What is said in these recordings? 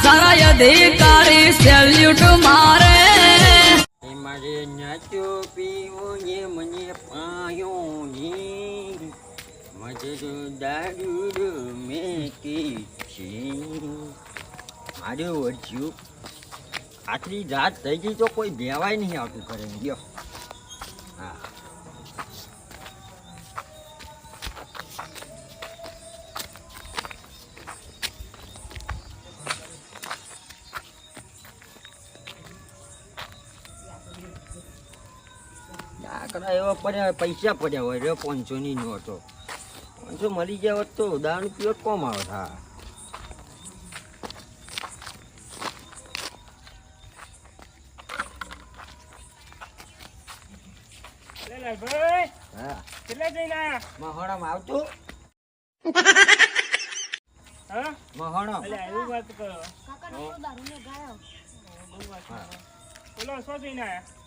સારા અધિકારી સેલ્યુટ મારે મારે નાચો પીવો ને મને પાયો ને મજે તો દારૂ મેં કી છે મારે વર્ચ્યું આટલી રાત થઈ ગઈ તો કોઈ બેવાય નહીં આવતું કરે ગયો હા એવા પડ્યા પૈસા પડ્યા હોય રે 500 ની નોટો 500 મળી ગયા હોત તો દારૂ પીવો કોમ આવત હા મહોણામાં આવતું મહોણા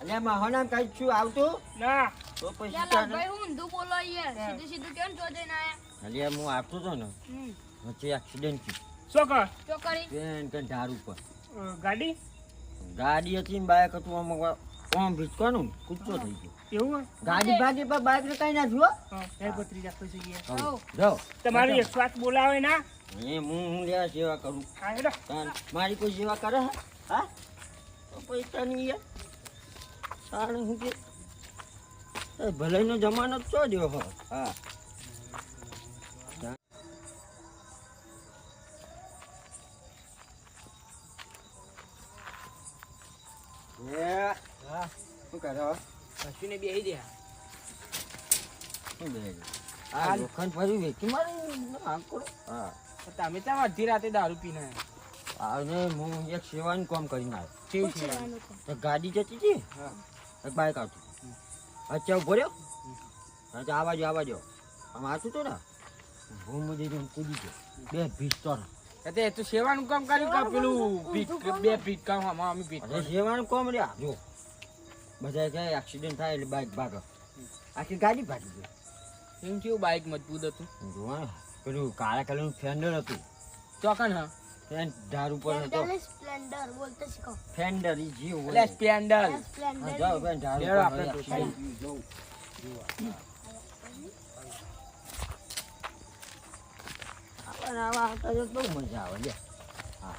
અલ્યા મહોણામ કઈ છું આવતું ના તો પછી ભાઈ હું ઊંધું બોલો યાર સીધું સીધું કેમ જો જઈને આયા અલ્યા હું આવતો હતો ને વચ્ચે એક્સિડન્ટ શું ચોકરી ટ્રેન કે ધાર ઉપર ગાડી હતી ને બાઇક હતું આમ ભીચવાનું કૂદતો થઈ ગયો એવું ગાડી ભાગી પર બાઇક ને કઈ ના જુઓ હે ભત્રીજા ખુશી ગયા જો તમારી એક વાત બોલાવે ના હું લેવા સેવા કરું હા હેડો મારી કોઈ સેવા કરે હા તો પૈસા નહીં યાર સારું શું કે ભલાઈનો જમાનો જ છો જો હા શું કરો કશુને બેહી દે શું બે આ લોખંડ ફરી વેચી મારી હા તમે ત્યાં અડધી રાતે દારૂ પીને અને હું એક સેવાનું કામ કરીને આવ્યો કેવું છે ગાડી જતી હતી એક બાઇક આવતું અચ્છા ઉભો રહ્યો અચ્છા આવા જો આમ આવતું હતું ને હું મજે કૂદી ગયો બે ભીસ્તો તે તું સેવાનું કામ કર્યું કે પેલું બે ભીટ કામ અમે ભીટ સેવાનું કામ રહ્યા જો બધા ક્યાંય એક્સિડન્ટ થાય એટલે બાઇક ભાગે આખી ગાડી ભાગી ગઈ એમ કેવું બાઇક મજબૂત હતું જો પેલું કાળા કલરનું ફેન્ડર હતું ચોકન હા ફેન ધાર ઉપર હતો સ્પ્લેન્ડર બોલતે શીખો ફેન્ડર ઈ જીવ એટલે સ્પ્લેન્ડર સ્પ્લેન્ડર જાઓ ફેન ધાર લેવો ઉપર આપણે accident થયું. આવા આવતા જો બહુ મજા આવે લે હા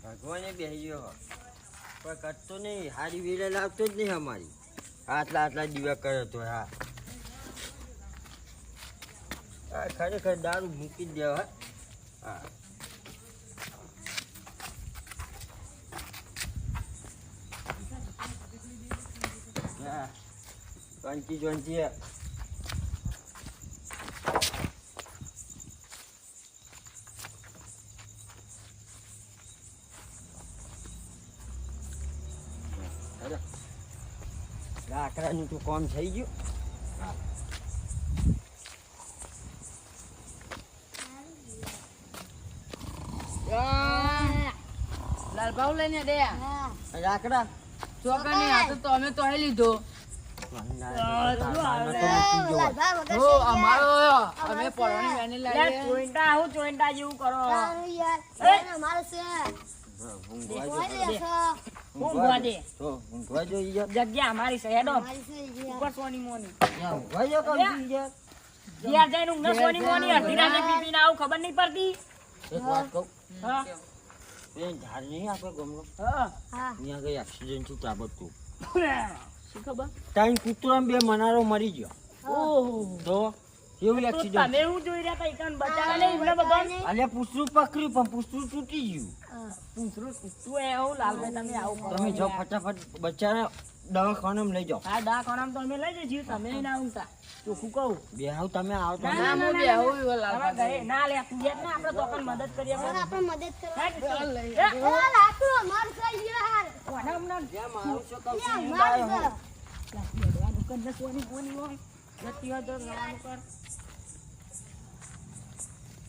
ભગવાને બેસી ગયો પણ કરતો નહીં હારી વીરે લાવતો જ નહીં અમારી આટલા દીવા કરે તો હા ખરેખર દારૂ મૂકી જ દેવા હા વંચી લાકડાનું તો કામ થઈ ગયું લાલભાઉ લઈને દે લાકડા ચોકની હાથ તો અમે તો લીધો અમારો અમે પડવાની વેને લાવી ચોઈન્ટા જેવું કરો જગ્યા અમારી છે હેડો ઉપર સોની મોની જ્યાં જઈને ઊંઘ સોની મોની અડધી રાતે પીપીને આવું ખબર નહીં પડતી એક વાત કહું હા ધાર નહીં આપણે ગમલો હા ત્યાં કઈ એક્સિડન્ટ થયું તાબડતું શું ખબર ત્યાં કૂતરામાં બે મનારો મરી ગયો ઓહો તો એવું એક્સિડન્ટ તમે હું જોઈ રહ્યા તા ઈકાન બચાવે ને એમને બધા અલ્યા પૂછડું પકડ્યું પણ પૂછડું તૂટી ગયું પૂંછરું તું એવું લાલભાઈ તમે આવું કરો તમે જાઓ ફટાફટ બચ્ચાને દવાખાનામાં લઈ જાઓ હા દવાખાનામાં તો અમે લઈ જઈશું તમે ના ઊંઘતા ચોખ્ખું કહું બે હાવ તમે આવતો ના, નહીં. ના, હું બેહું એવું લાલભાઈ ઘરે ના લે તું જેત ને આપણે તો પણ મદદ કરીએ આપણે મદદ કરો લાકડું અમાર થઈ યાર કોના હમણાં જ્યાં મારું છે કહું છું, હું માર લાયો હું. દુકાન સોની કોની હોય જતી હોય તો રવાનું કર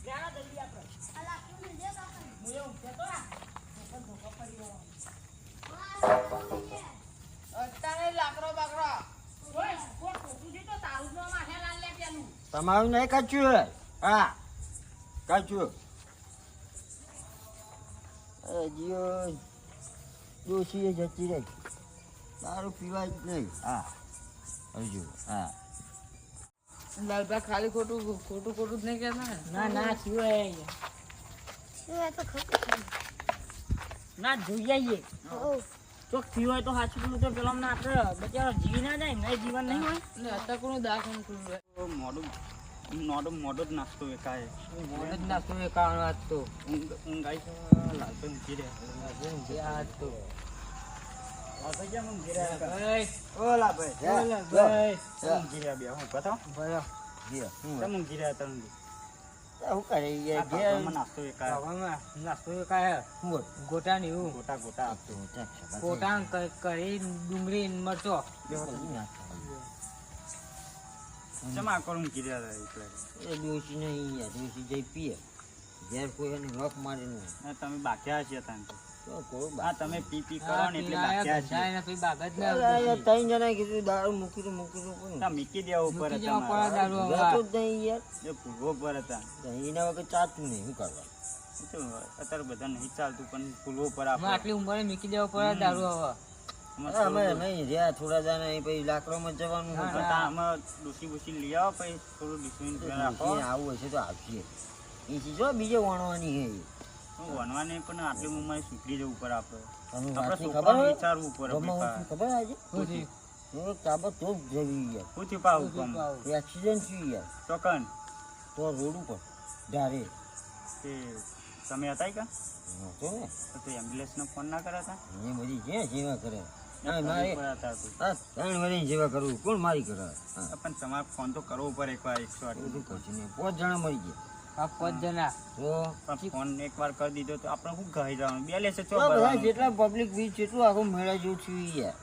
જાણા જલ્દી આપણે હું એવું કહેતો આ અત્યારે લાકડો બાકડો ઓય કોઈ ખોટું છે તો તારું જ નામ આહે લાલ લે પેલું તમારું નહીં કચ્યું હે હા કાચું જીઓ ડોશીએ જતી રહી દારૂ પીવાય જ નહીં હા હજુ હા લાલબા ખાલી ખોટું ખોટું ખોટું જ નહીં કહેતા ને ના ના સિવાય શું એ તો ખબર ના જોઈ આવીએ ચોક થયું હોય તો સાચું પેલું તો પેલા અમને આપણે બચારો જીવી ના જાય નહીં જીવન નહીં હોય એટલે અત્યારે કોનું દાખલ ખુલ્લું હોય મોડો જ નાસ્તો વેકાય મોડે જ નાસ્તો એ કારણ વાત તો ઊંઘ આવી છે લાલતો ઊંઘી રહ્યા આજ તો આપણે કેમ ઊંઘી રહ્યા ભાઈ ઓલા ભાઈ ઓલા ભાઈ ઊંઘી રહ્યા બે હું બતાવો ભાઈ જીઓ કેમ ઊંઘી રહ્યા તમે શું કરે યાર ઘેર ઘેરમાં નાસ્તો વેકાય ભાવામાં નાસ્તો એ કાય હું ગોટા ને એવું ગોટા ગોટા તો ચાખ ગોટા ને કરી ડુંગળી ને મરચો જમા કરું ઊંઘી રહ્યા એટલે એ ડોશી નહીં યાર ડોશી જઈ પીએ ઘેર કોઈ એને હક મારે નહીં ના, તમે બાક્યા છીએ તાન તો તો કોઈ હા તમે પી કરો ને એટલે બાક્યા છીએ ત્રણ જણા કીધું દારૂ મૂકી દઉં પણ તા મૂકી દેવા ઉપર મૂકી હતા દેવા પડે મારા. દારૂ. જતો જ નહીં યાર એ ભૂવો પર હતા એના વગર ચાલતું નહીં શું કરવા એ તો અત્યારે બધા નહીં ચાલતું પણ ભૂવો પર આપણે આટલી ઉંમરે મૂકી દેવો પડે દારૂ હવે અમે નહીં રહ્યા થોડા જણા અહીં પછી લાકડામાં જવાનું ના, હોય. ના. આમાં ડૂસી બૂસી લઈ આવો પછી થોડું ડિસ્કાઉન્ટ રાખો ડોશીને આવું હશે તો આવશે એ ચીજો બીજે વણવાની હે વનવા નહીં પણ આટલી ઉંમરે સુધરી જવું પડે આપણે તમને આપણે વાતની ખબર છોકરાને હોય વિચારવું પડે ગમે ભાઈ. શું ખબર આજે શું થયું? એક તાબડતોબ જવી યાર શું થયું પાછું કામ? એક્સિડન્ટ થયું યાર ચોકન તો રોડ ઉપર ધારે તે તમે હતા કા તો ને તો એમ્બ્યુલન્સનો ફોન ના કર્યા હતા એ બધી જ્યાં સેવા કરે ના, મારે કરવું પડે હતા તો. હા 3 વર્ષની સેવા કરવું કોણ મારી કરે હા પણ તમારે ફોન તો કરવો પડે એકવાર 108 બધું કરશે ને 5 જણા મરી ગયા આ 5 જણા તો પણ ફોન એકવાર કરી દીધો તો આપણે શું કહી જવાનું બે લેશે ચો આ બધા ભરવાનું. જેટલા પબ્લિક વીજ જેટલું આખું મેળા જેવું થયું યાર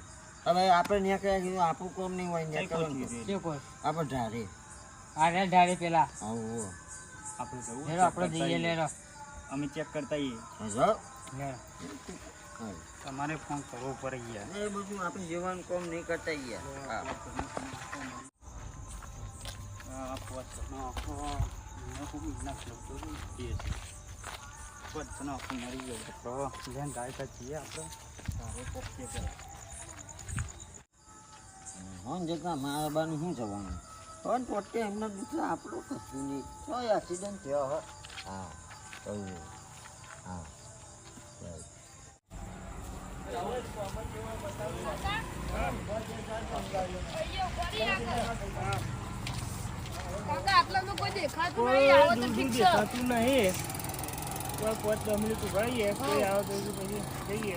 હવે આપણે ત્યાં કયા કીધું આપણું કોમ નહીં હોય ત્યાં કઈ કરવાનું ખોટું કે કોઈ આપણે ધારે આરે ઢારે પેલા આવું આપણે જવું લેરો આપણે check કરતા જઈએ આવીએ. લેરો અમે ચેક કરતા આવીએ. જાઓ લેરો તમારે ફોન કરવો પડે યાર એ બધું આપણે જીવન કોમ નહીં કરતા યાર હા હોન જતા મારા બાનું શું જવાનું હોન પોતે એમના દુઃખ આપણું કશું નહીં તો એક્સિડન્ટ થયો હો હા કહું હા right. કાકા આટલા તો કોઈ દેખાતું નહીં આવો તો ઠીક છે દેખાતું નહીં કોઈ 5 મિનિટ ઉભાઈએ કોઈ આવે તો પછી જઈએ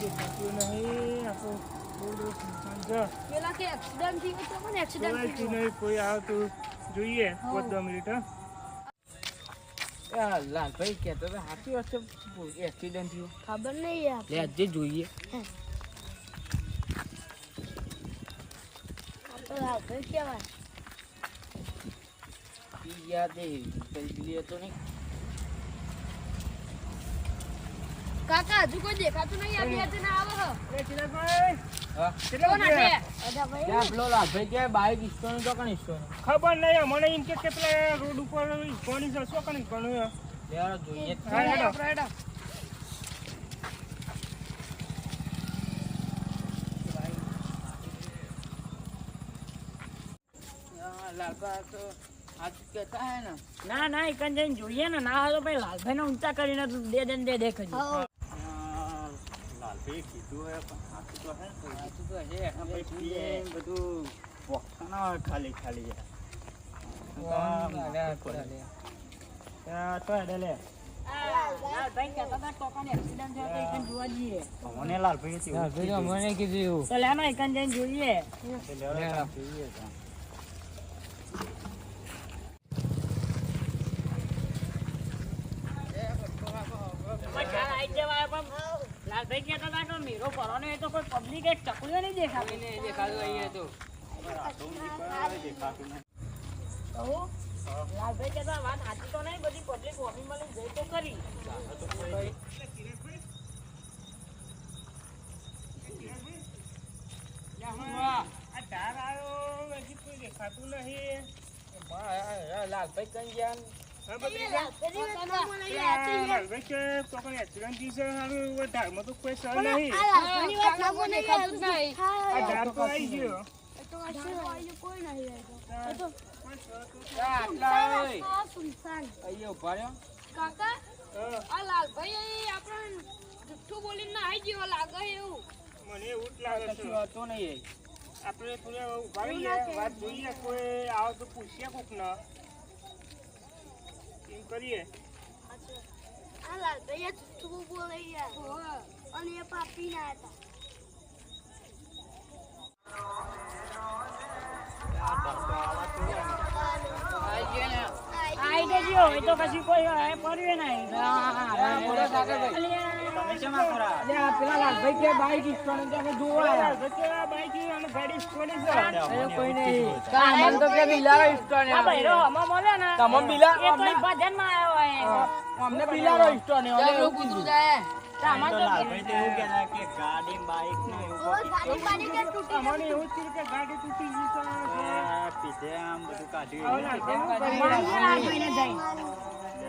દેખાતું નહીં આખો પેલા કે એક્સિડન્ટ થયું તો પણ એક્સિડન્ટ થયું કોઈ આવે તો જોઈએ 5 મિનિટ હા લાલભાઈ કહેતો તો સાચી વાત છે એક્સિડન્ટ થયું ખબર નહીં યાર લે આજે જોઈએ આ તો લાલભાઈ કહેવાય ઈ યાદ એ પેલી હતો નહીં કાકા હજુ કોઈ દેખાતું નહીં આ બે જણા આવે હા છે કોણ હશે અદા ભાઈ ત્યાં પેલો લાલભાઈ કે બાઈક ઈસ્ટોનું તો કણ ઈસ્ટોનું ખબર નહીં મને એમ કે પેલા રોડ ઉપર કોની છે શું કણી કોનું લેરો જોઈએ જ. હા, હેડો. હેડો. લાલભાઈ તો આજ કહેતા હે ને ના ના એક જઈને જોઈએ ને ના હોય તો ભાઈ લાલભાઈ ને ઊંચા કરીને તું દે દેખ હઉ. લાલભાઈ કીધું હોય પણ સાચું તો હે સાચું તો હશે. ભાઈ પીએ બધું વખતા ના હોય ખાલી ખાલી તો હેડે લે લાલભાઈ કહેતા હતા ટોકાનો એક્સિડન્ટ થયો તો એકન જોવા જઈએ મને લાલભાઈ લાલભાઈ તો મને કીધું એવું તો લે ના એકન જઈને જોઈએ લાલભાઈ કહેતા હતા કે મીરો ભરવાનો એ તો કોઈ પબ્લિક એક ચકલીઓ નહીં દેખાતી એને દેખાડું અહીંયા તો કહું લાલભાઈ કહેતા વાત સાચી તો નહીં બધી પબ્લિક વોમિંગ મળી જઈ તો કરી આ ધાર આવ્યો હજી કોઈ દેખાતું નહીં લાલભાઈ કઈ ગયા હા ભત્રીજા લાલભાઈ કે તો કોઈ એક્સિડન્ટ થી છે હારું ઢાળમાં તો કોઈ સર નહીં આ ઢાળ તો આવી ગયો કોઈ નહીં અહીંયા ઉભા રહ્યો કાકા આ લાલભાઈ આપણને જુઠ્ઠું બોલીને ના આવી ગયો લાગે એવું મને એવું જ લાગે છે કશું હતો નહીં આપણે થોડા ઉભા રહીએ વાત જોઈએ કોઈ આવો તો પૂછીએ કોક ના એમ કરીએ આ લાલભાઈ જુઠ્ઠું બોલે યાર અને એ પાપી ના હતા આઈ દેજો એ તો કશું કોઈ પડ્યું નહીં તમે શેમાં ખરા પેલા લાલભાઈ કે બાઈક ઇસ્ટોન કે જોવા બાઈક અને ગાડી સ્કોડી છે કોઈ નહીં કામન તો કે બિલારો ઇસ્ટોને આ ભાઈ રો હમો મળે ને તમમ બિલા એ તો ભજન માં આવ્યો હોય અમને બિલારો ઇસ્ટોને ચાલો કૂતરું જાય સામાન તો ગાડી બાઈક ને ગાડી કે તૂટી અમારે એવું જ થયું કે ગાડી તૂટી ગઈ છે પીછે આમ બધું કાઢ્યું આવો લાલભાઈ લાલભાઈને જઈ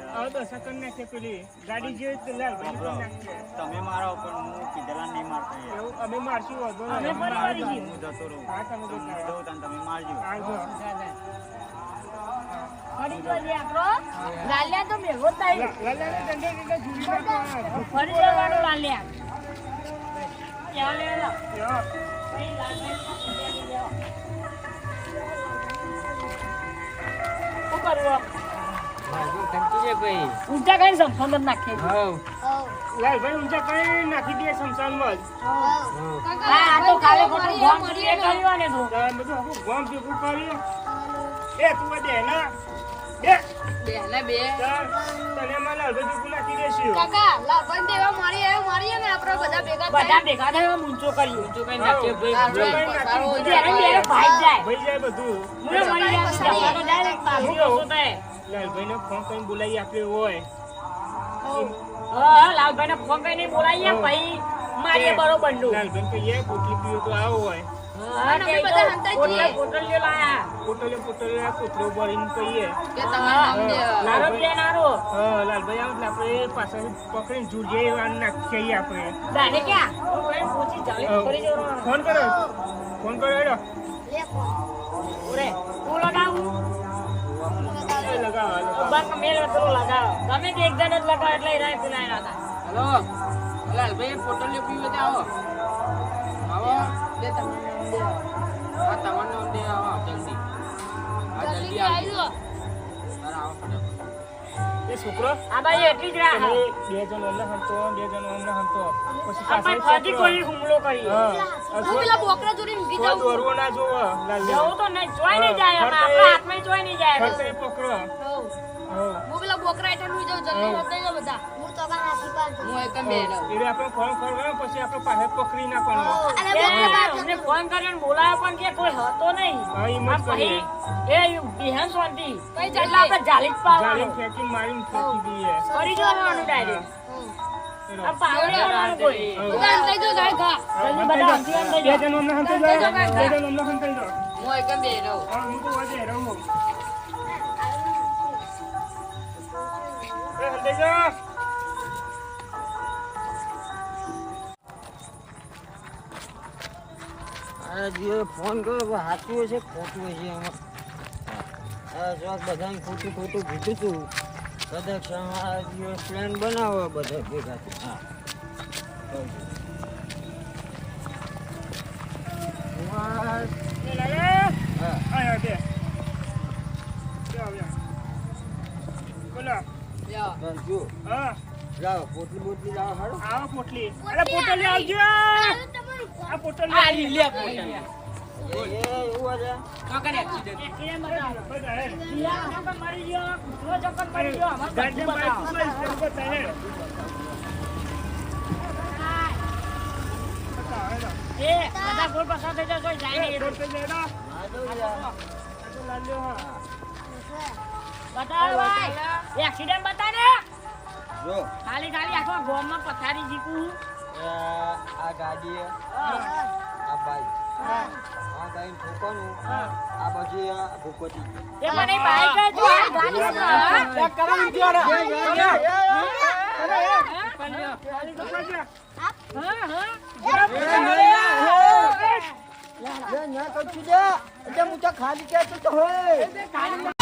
આવો તો સકન નાખે પેલી ગાડી જે લાલભાઈ નાખે તમે મારો પણ હું કીધેલા નહીં મારતો યાર. એવું અમે મારશું વાંધો અમે નહીં ફરી વળી હું જતો રહું હા તમે હું જતા જઉં તાન તમે મારજો આવજો ફરી જોઈએ આપણો લાલ્યા તો મેઘો થાય લાલાને દંડે દંડે ઝૂલી નાખો ફરી જવાનું લાલ્યા ક્યાં લેલા યો શું કરવું ભાઈ ઊંચા કઈ સંફંદ નાખે લાલભાઈ ઊંચા કઈ નાખી દે શમશાનમાં જ આ તો કાલે ખોટું ગોમ કરી કર્યો ને તું તારે બધું આખું ગોમ ભેગું કર્યું એ તું દે ના બે બેને બે તને માં લાલભાઈ ભેગું નાખી દેશું કાકા લાભન દેવા મારીએ ને આપણે બધા ભેગા બધા ભેગા થયા ઊંચો કર્યું તો કઈ નાખે ભાઈ ત્યારે મેરે ભાઈ જાય ભાઈ જાય બધું મુરે મળી જાય જવા તો જાય પાછું ઓછો થાય લાલભાઈ ને ફોન કરીને બોલાવી આપણે હોય હા લાલભાઈ ને ફોન કરીને બોલાવીએ પછી મારીએ બરોબર નું લાલભાઈ કહીએ પોટલી પીવો તો આવો હોય હા તે બધા હંતાઈ પોટલીઓ લાયા પોટલીઓ કોથળો ભરીને કહીએ કે તમારું નામ દે નારો બે નારો હા લાલભાઈ આવે એટલે આપણે પાછળ પકડીને જુડીએ નાખીએ આપણે દાને ક્યાં પૂછી ચાલી ફરી જવાનું ફોન કરો હેડો લે ફોન ઓરે તું લગાવું એ લગાવો બાક મેલ તો લગાવ ગમે તે એક જણ જ લગાવ એટલે રાય પીલાય ના થાય હેલો લાલભાઈ પોટલીઓ પીવે તો આવો આવો દે તમારું નામ દે આ તમારું નામ દે આવો જલ્દી જલ્દી આવજો આવી લો અરે આવો ફટાફટ એ છોકરો આ ભાઈ એટલી જ રાહ તમે બે જણ અમને હંતો પછી આપણે પાછળ ફાટી કોઈ હુમલો કરી હા હું પેલા બોકરા જોડે મૂકી કોઈ જાઉં દોરવો ના જોવો લાલભાઈ જવું તો નહીં જોઈ નહીં જાય આપણા હાથમાં જોઈ નહીં જાય ફરતે પકડો હા હું પેલા બોકરા હેઠળ મૂકી જાઉં જલ્દી વળતા જાઓ બધા હું તો કાકા નાખી પાડું હું એક બે રહું એટલે આપણે ફોન કરવાનો પછી આપણે પાસે પકડી નાખવાનો અને એ, બોકરા અમને ફોન કરીને બોલાયો પણ કે કોઈ હતો નહીં હા એમ આ જ કરીએ પછી એ બિહાન શાંતિ કઈ એટલે આપણે જાલી જ જાળી પાવાનું ફેંકી મારીને ફેંકી દઈએ કરી જવાનું ડાયરેક્ટ એનો. આ પાવડે કરવાનું કોઈ બધા હંતાઈ જાઓ ગાય ઘા જલ્દી બધા હંતી હંતાઈ બે જાઓ. જણ અમને હંતાઈ જાય બે જણ અમને હંતાઈ જાય હું એક બે રહું હા હું તો વાજે રહું એ હંતાઈ જા આ જે ફોન કર્યો કે સાચું હશે ખોટું હશે એમાં આ જોક બધાને ખોટું કીધું તું કદાચ આ દિવસ પ્લાન બનાવો બધા ભેગા થઈ. હા એ લાલે હા આયા બે બોલો લ્યો બસ જો હા લાવો પોટલી બોટલી લાવો હારું આવો પોટલી અરે પોટલી આવજો આ પોટલી આ લી લે પોટલી એ એવું છે કાકા એક્સિડન્ટ એ બતાવો. બધા હે બિહાન ચોકન મરી ગયો, કૂતરો ચોકન મરી ગયો, અમારે બધું ગાડી બતાવો. બાઈક બધા હે એ બધા ગોળ પસાર થઈ જાય તોય જાય નહીં. રોડ પે જરા હા તો યાર. આ તો લાલ્યો હા બતાવો ભાઈ. એક્સિડન્ટ બતાને. જો ખાલી ખાલી આખો ગોમમાં પથારી જીકું. આ ગાડી આ બાઈક આ બાઈક ઠોકવાનું આ બાજુ આ ભૂપતિ એ મને બાઈક જ જો આ ખાલી ક્યાં તો હોય